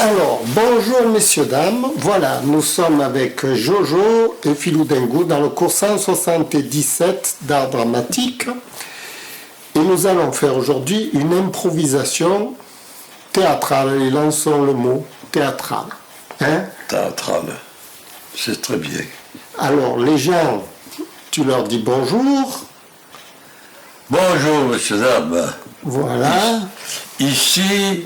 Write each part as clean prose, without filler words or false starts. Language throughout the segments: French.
Alors, bonjour messieurs, dames. Voilà, nous sommes avec Jojo et Philou Dengo dans le cours 177 d'art dramatique. Et nous allons faire aujourd'hui une improvisation théâtrale. Et lançons le mot théâtral. Hein? Théâtrale, c'est très bien. Alors, les gens, tu leur dis bonjour. Bonjour, messieurs, dames. Voilà. Ici,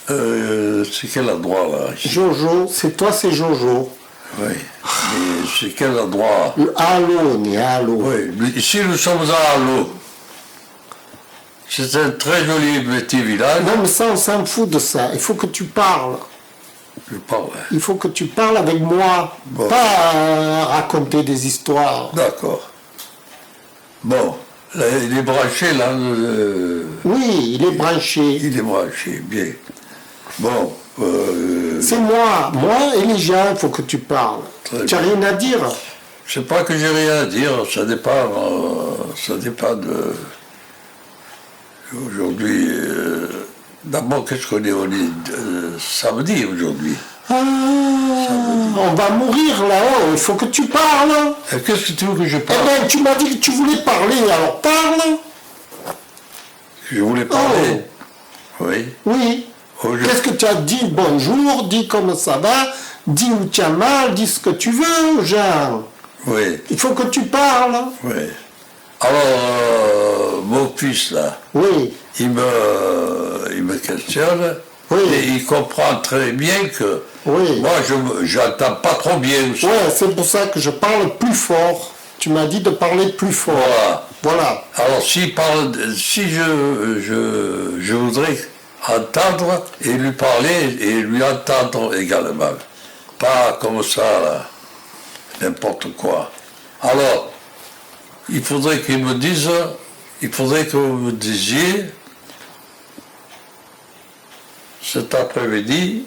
c'est quel endroit là ici? Jojo, c'est toi, c'est Jojo. Oui. Mais c'est quel endroit? Allô, on est à Allô. Oui, ici nous sommes à Allo. C'est un très joli petit village. Non, mais ça, on s'en fout de ça. Il faut que tu parles. Je parle. Il faut que tu parles avec moi. Bon. Pas raconter des histoires. D'accord. Bon, là, il est branché là. Oui, il est branché. Il est branché, bien. Bon. C'est moi et les gens, il faut que tu parles. Très Tu n'as rien à dire. Je sais pas que j'ai rien à dire, ça dépend de... Aujourd'hui, d'abord, qu'est-ce qu'on est? On est samedi aujourd'hui. Ah, on va mourir là-haut, il faut que tu parles. Qu'est-ce que tu veux que je Eh parle? bien, tu m'as dit que tu voulais parler, alors parle. Je voulais parler. Oui. Oui. Oh, Qu'est-ce que tu as dit? Bonjour, dis comment ça va, dis où tu as mal, dis ce que tu veux, Jean. Oui, Il faut que tu parles. oui. Alors, mon fils là, Oui, il me questionne, Oui. et il comprend très bien que oui. moi, je n'entends pas trop bien. Ouais, c'est pour ça que je parle plus fort. Tu m'as dit de parler plus fort. Voilà. Voilà. Alors, si je voudrais entendre et lui parler et lui entendre également. Pas comme ça, là, n'importe quoi. Alors, il faudrait que vous me disiez, cet après-midi,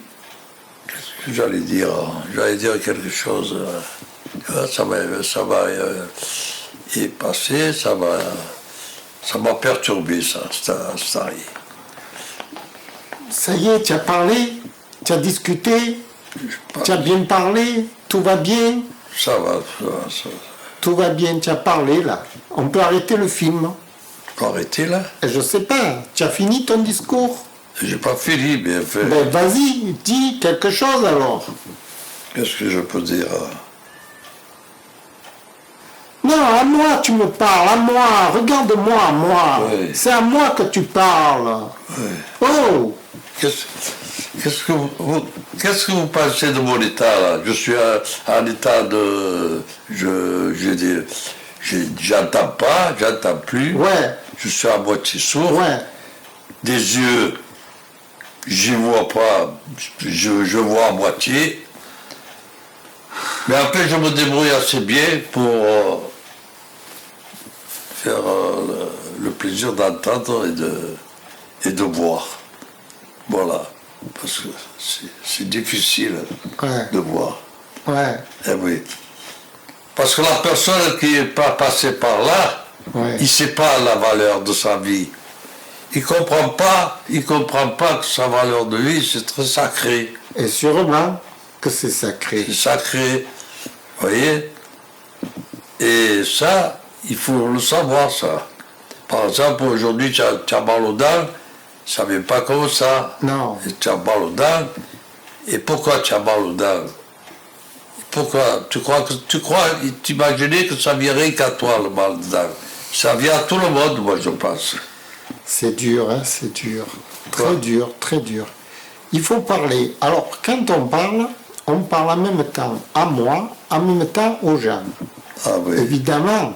qu'est-ce que j'allais dire? J'allais dire quelque chose. Ça va y passer, ça m'a perturbé, ça arrive. Ça y est, tu as parlé, tu as discuté, tu as bien parlé, tout va bien, Ça va. tout va bien, tu as parlé là. On peut arrêter le film. Faut arrêter là? Et je sais pas, tu as fini ton discours? J'ai pas fini, bien fait. Ben vas-y, dis quelque chose alors. Qu'est-ce que je peux dire? Non, à moi tu me parles, à moi, regarde-moi, à moi. Oui. C'est à moi que tu parles. Oui. Oh, Qu'est-ce que vous pensez de mon état là? Je suis en état de... J'entends pas, j'entends plus. ouais, Je suis à moitié sourd. ouais. Des yeux, j'y vois pas, je vois à moitié. Mais après, je me débrouille assez bien pour faire le plaisir d'entendre et de voir. Voilà. Parce que c'est difficile Ouais. de voir. Ouais, Eh oui. Parce que la personne qui n'est pas passée par là, ouais. il ne sait pas la valeur de sa vie. Il ne comprend pas que sa valeur de vie, c'est très sacré. Et sûrement que c'est sacré. C'est sacré. Vous voyez? Et ça, il faut le savoir, ça. Par exemple, aujourd'hui, tu as mal aux dents, ça ne vient pas comme ça. Non. Et tu as mal aux dents. Et pourquoi tu as mal aux dents? Pourquoi? Tu imaginais que ça viendrait qu'à toi, le mal aux dents. Ça vient à tout le monde, moi, je pense. C'est dur, hein, c'est dur. Très Quoi? dur, très dur. Il faut parler. Alors, quand on parle en même temps à moi, en même temps aux gens. Ah oui. Évidemment,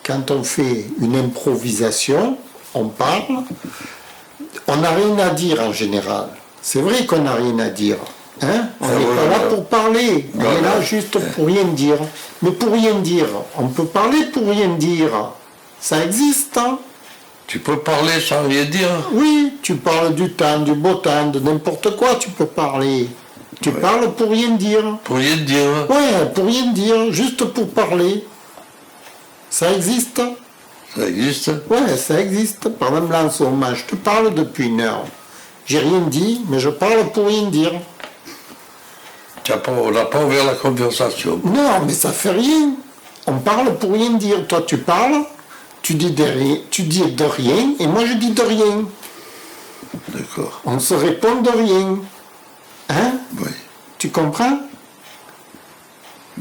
quand on fait une improvisation, on parle, on n'a rien à dire en général. C'est vrai qu'on n'a rien à dire. Hein? On n'est pas là pour parler. On est là juste pour rien dire. Mais pour rien dire, on peut parler pour rien dire. Ça existe, hein? Tu peux parler sans rien dire? Oui, tu parles du temps, du beau temps, de n'importe quoi, tu peux parler. Tu parles pour rien dire. Pour rien dire. Ouais, pour rien dire, juste pour parler. Ça existe? Ça existe? Ouais, ça existe. Par exemple, là, en ce moment, je te parle depuis une heure. J'ai rien dit, mais je parle pour rien dire. On n'a pas ouvert la conversation. Non, mais ça fait rien. On parle pour rien dire. Toi, tu parles, tu dis de rien, et moi, je dis de rien. D'accord. On se répond de rien. Hein? Oui. Tu comprends?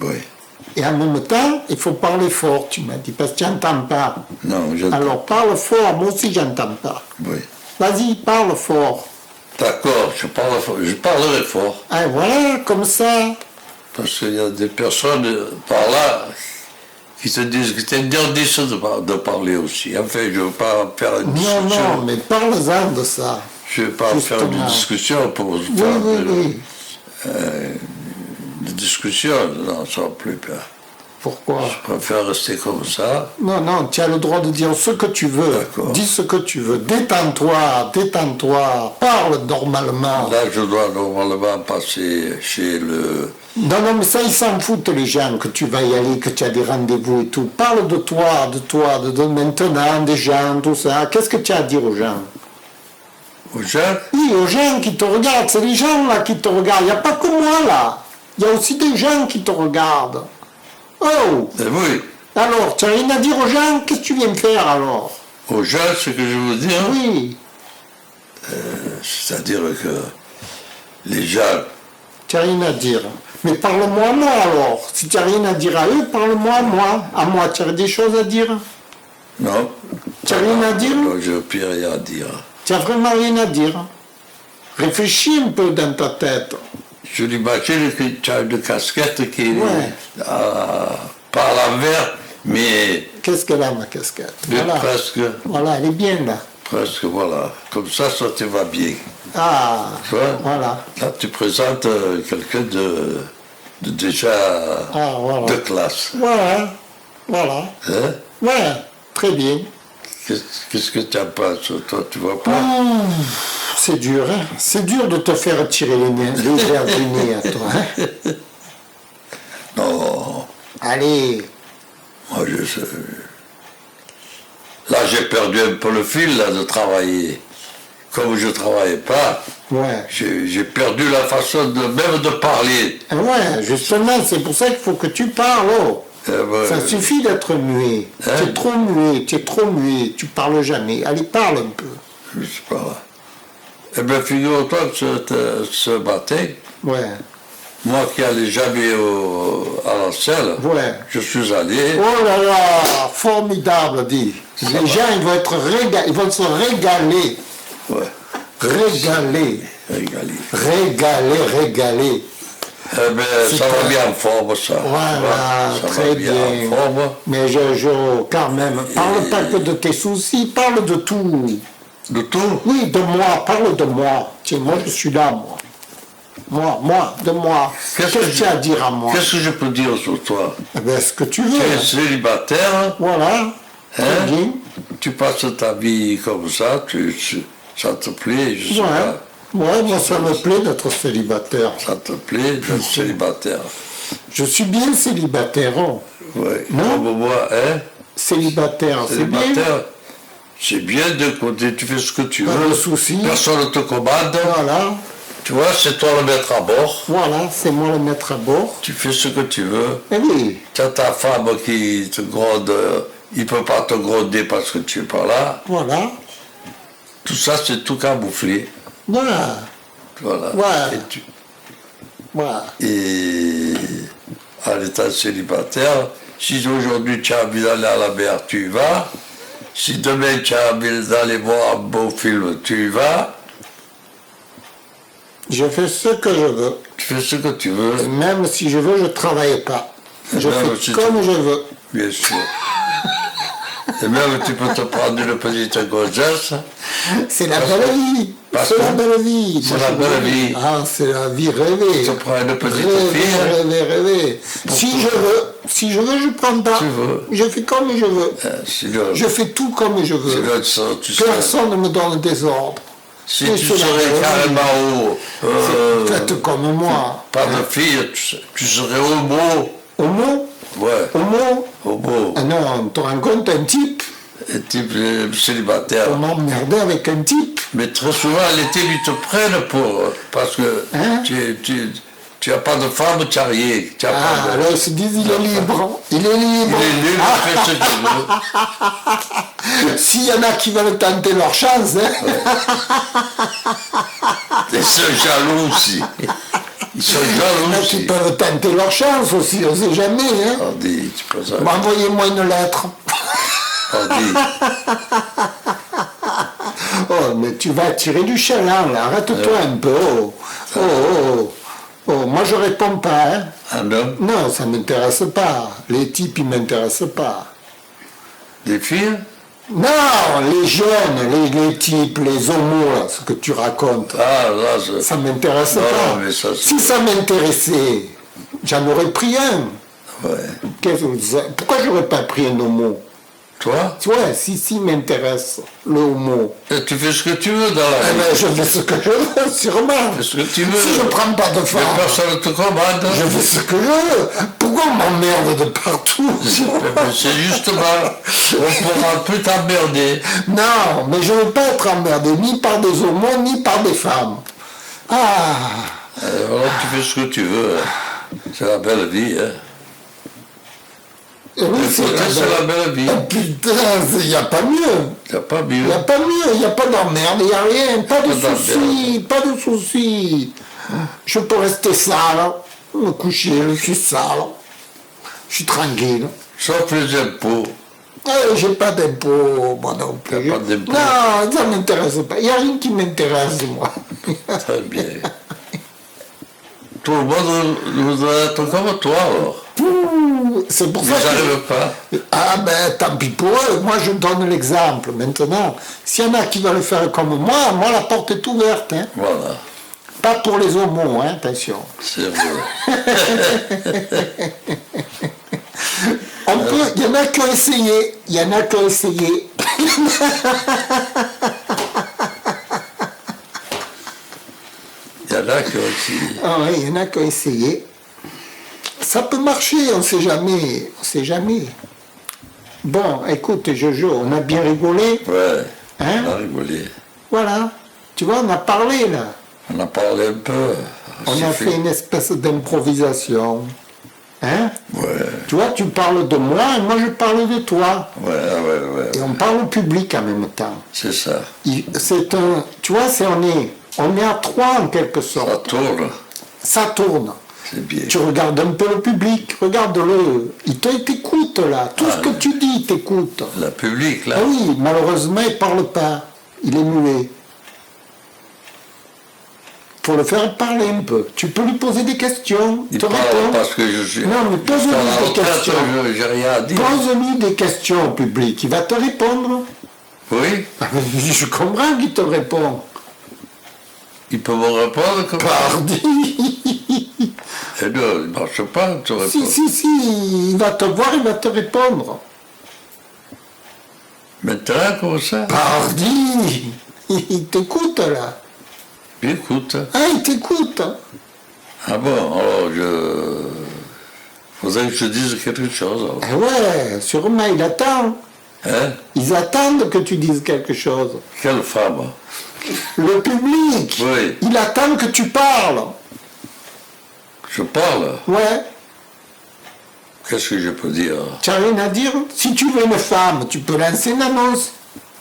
Oui. Et en même temps, il faut parler fort, tu m'as dit, parce que tu n'entends pas. Non, j'entends. Alors, parle fort, moi aussi, j'entends pas. Oui. Vas-y, parle fort. D'accord, je parlerai fort. Ah, voilà, comme ça. Parce qu'il y a des personnes par là qui te disent que c'est interdit de parler aussi. Enfin, je ne veux pas faire une discussion. Non, mais parle-en de ça. Je ne veux pas faire une Justement. discussion pour Oui, faire oui. une discussion. Non, ça ne va plus bien. Pourquoi? Je préfère rester comme ça. Non, non, tu as le droit de dire ce que tu veux. D'accord. Dis ce que tu veux. Détends-toi. Parle normalement. Là, je dois normalement passer chez le... Non, non, mais ça, ils s'en foutent, les gens, que tu vas y aller, que tu as des rendez-vous et tout. Parle de toi, de maintenant, des gens, tout ça. Qu'est-ce que tu as à dire aux gens? Aux gens. Oui, aux gens qui te regardent. C'est les gens, là, qui te regardent. Il n'y a pas que moi, là. Il y a aussi des gens qui te regardent. Oh! Oui, Alors, tu n'as rien à dire aux gens? Qu'est-ce que tu viens faire, alors? aux gens, ce que je veux dire, Oui, c'est-à-dire que les gens, tu n'as rien à dire. Mais parle-moi à moi, alors. Si tu n'as rien à dire à eux, parle-moi à moi. À moi, tu as des choses à dire? non. Tu n'as rien à dire? Non, je n'ai plus rien à dire. Tu n'as vraiment rien à dire. Réfléchis un peu dans ta tête. Je l'imagine que tu as une casquette qui est Ouais. pas à l'envers, mais Qu'est-ce qu'elle a, ma casquette? Voilà. Voilà, elle est bien, là. presque, voilà. Comme ça te va bien. Ah, Tu vois? voilà. Là, tu présentes quelqu'un de déjà Ah, voilà. de classe. Voilà. Voilà. Hein? Ouais, très bien. Qu'est-ce que tu en penses, toi, tu vois pas? C'est dur, hein? C'est dur de te faire tirer les verres du nez à toi, hein? Non, Allez, moi je sais. Là, j'ai perdu un peu le fil là, de travailler. Comme je ne travaillais pas, ouais. j'ai perdu la façon même de parler. Ah ouais, justement, c'est pour ça qu'il faut que tu parles, oh. Ben, Ça suffit d'être muet. Hein? Tu es trop muet, tu parles jamais. Allez, parle un peu. je sais pas là. Eh bien, figure-toi que ce matin, Ouais, moi qui n'allais jamais à la selle, ouais. je suis allé. Oh là là, formidable, dis. Ça Les va. gens, ils vont se régaler. Ouais, Régaler. régalé. Régaler. Eh bien, ça va bien en forme, ça. Voilà, Ça très va bien. en forme. Mais quand même, parle pas que de tes soucis, parle de tout. De tout. Oui, de moi, parle de moi. Tiens, moi, je suis là, moi. De moi. Qu'est-ce que tu as à dire à moi? Qu'est-ce que je peux dire sur toi? Eh bien, ce que tu Tu es veux. célibataire, Voilà. Très hein? bien. Tu passes ta vie comme ça, ça te plaît, je sais Ouais. pas. Ouais, moi, ça me plaît d'être célibataire. Ça te plaît d'être célibataire. Je suis bien célibataire, oh. Oui. Non? Comme moi, hein? Célibataire, c'est bien. Célibataire, c'est bien de côté, tu fais ce que tu Pas veux. de souci. Personne ne te commande. Voilà. Tu vois, c'est toi le maître à bord. Voilà, c'est moi le maître à bord. Tu fais ce que tu veux. Eh oui. Tu as ta femme qui te gronde, il ne peut pas te gronder parce que tu n'es pas là. Voilà. Tout ça, c'est tout camouflé. Voilà. Voilà. Ouais. Et, Voilà. et en étant célibataire, si aujourd'hui tu as envie d'aller à la mer, tu y vas. Si demain tu as envie d'aller voir un beau film, tu y vas. Je fais ce que je veux. Tu fais ce que tu veux, Et même si je veux, je ne travaille pas. Je Même fais si comme tu- je veux. bien sûr. Et même tu peux te prendre une petite gonzesse. C'est la belle vie. Parce C'est que- la belle vie. c'est la belle vie. Ah, c'est la vie rêvée. Tu prends une petite Rêver, fille. rêver. Si je veux, je prends pas. Tu veux. Je fais comme je veux. Sinon, Je fais tout comme je veux. tu serais, Personne ne me donne des ordres. si Mais tu c'est la serais vraie vie. carrément Faites comme moi. pas de fille, tu serais homo. Homo Ouais, Homo homo. Ah non, on te rend compte, un type un type célibataire. On m'emmerdait avec un type. Mais très souvent, les types, ils te prennent parce que Hein? tu n'as pas de femme, tu n'as rien. Tu as pas Ah, de- alors ils se disent, il est libre. Il est libre. Il est nul, il fait ce qu'il veut. S'il y en a qui veulent tenter leur chance, hein. Ils sont jaloux aussi. Ils sont Il y en jaloux a qui aussi. peuvent tenter leur chance aussi, on ne sait jamais. Hein. On dit, tu peux ça. Bon, envoyez-moi une lettre. On dit, Oh, mais tu vas tirer du chaland, là. Arrête-toi un peu. Oh. Oh, oh, oh. Moi, je réponds pas. Hein. un homme, Non, ça ne m'intéresse pas. Les types, ils ne m'intéressent pas. des filles, Non, les jeunes, les types, les homos, là, ce que tu racontes, ah, là, ça ne m'intéresse Non, pas. mais ça, c'est- Si ça m'intéressait, j'en aurais pris un. ouais. Pourquoi j'aurais pas pris un homo? Toi, Ouais, si m'intéresse, le homo. et tu fais ce que tu veux dans la Eh vie. ben, je fais ce que je veux, sûrement. Fais ce que tu veux. Si je prends pas de Mais femme, personne ne te commande. je fais ce que je veux. Pourquoi on m'emmerde de partout? C'est justement, on pourra plus t'emmerder. Non, mais je ne veux pas être emmerdé ni par des homos, ni par des femmes. Ah, Alors tu fais ce que tu veux. C'est la belle vie. Hein. oui, c'est C'est la belle vie. Oh, putain, il n'y a pas mieux. T'as pas mieux. Il n'y a pas mieux, il n'y a pas d'emmerde, il n'y a rien, pas de Pas soucis, pas de soucis. Je peux rester sale, me coucher, je suis sale. Je suis tranquille. Sauf les impôts. J'ai pas d'impôts, moi non plus. T'as pas d'impôts? Non, ça ne m'intéresse pas. Il n'y a rien qui m'intéresse, moi. Très bien. Tout le monde voudrait être comme toi alors. Pouh, c'est pour Ils ça que... n'arrivent pas. Ah ben, tant pis pour eux. Moi, je donne l'exemple. Maintenant, s'il y en a qui veulent faire comme moi, la porte est ouverte. Hein. Voilà. Pas pour les homos, hein, attention. C'est vrai. On peut, il y en a qui ont essayé. Il y en a qui ont essayé. Il y en a qui ont aussi. Ah ouais, il y en a qui ont essayé. Ça peut marcher, on ne sait jamais. On sait jamais. Bon, écoute, Jojo, on a bien rigolé. Ouais. Hein? On a rigolé. Voilà. Tu vois, on a parlé là. On a parlé un peu. On a fait une espèce d'improvisation. Hein? Ouais. Tu vois, tu parles de moi et moi je parle de toi. Ouais. Et on parle au public en même temps. C'est ça. C'est un. Tu vois, on est à trois en quelque Ça sorte. tourne. Ça tourne. C'est bien. Tu regardes un peu le public, regarde-le. Il t'écoute là. Tout ce que tu dis, il t'écoute. Le public, là. Ah oui, malheureusement, il ne parle pas. Il est muet. Il faut le faire parler un peu. Tu peux lui poser des questions. Il te parle répond. parce que je suis. Non, mais pose-lui Dans la des retraite, questions. J'ai rien à dire. Pose-lui des questions au public. Il va te répondre. Oui. Ah, mais je comprends qu'il te répond. Il peut me répondre comme ça. Pardi. Et non, il ne marche pas, tu réponds. Si, il va te voir, il va te répondre. Maintenant, comme ça. Pardi. Il t'écoute là. Écoute. Ah, il t'écoute. Ah bon, alors faudrait que je dise quelque chose. Alors. Ah ouais, sûrement, il attend. Hein? Ils attendent que tu dises quelque chose. Quelle femme? Le public, Oui. il attend que tu parles. Je parle. Ouais. Qu'est-ce que je peux dire? Tu n'as rien à dire? Si tu veux une femme, tu peux lancer une annonce.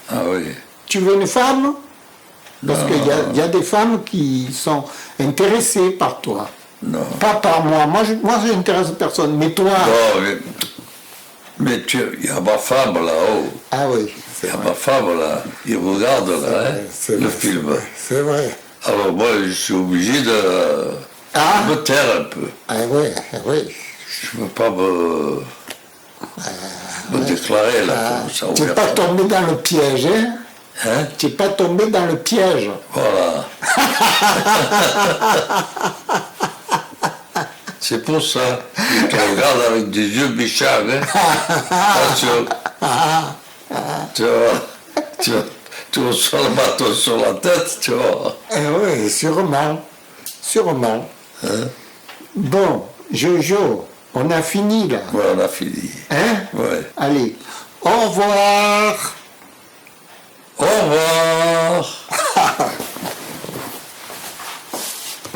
Ah oui. Tu veux une femme? Parce qu'il y a des femmes qui sont intéressées par toi. Non. Pas par moi. Moi, je n'intéresse personne. Mais toi... Non, mais il y a ma femme là-haut. Ah oui, Il c'est y a vrai. ma femme là. Il regarde là, hein, C'est le vrai, film. c'est vrai. Alors moi, je suis obligé de Ah, me taire un peu. oui. Je ne peux pas me déclarer là, comme ça. Tu n'es pas ouvertement. tombé dans le piège, hein? Hein? Tu n'es pas tombé dans le piège. Voilà. C'est pour ça qu'il te regarde avec des yeux méchants. Hein? Attention. Tu reçois le bateau sur la tête, tu vois. Eh oui, sûrement. Sûrement. Hein? Bon, Jojo, on a fini là. Ouais, on a fini. Hein? Ouais. Allez, Au revoir. Au revoir.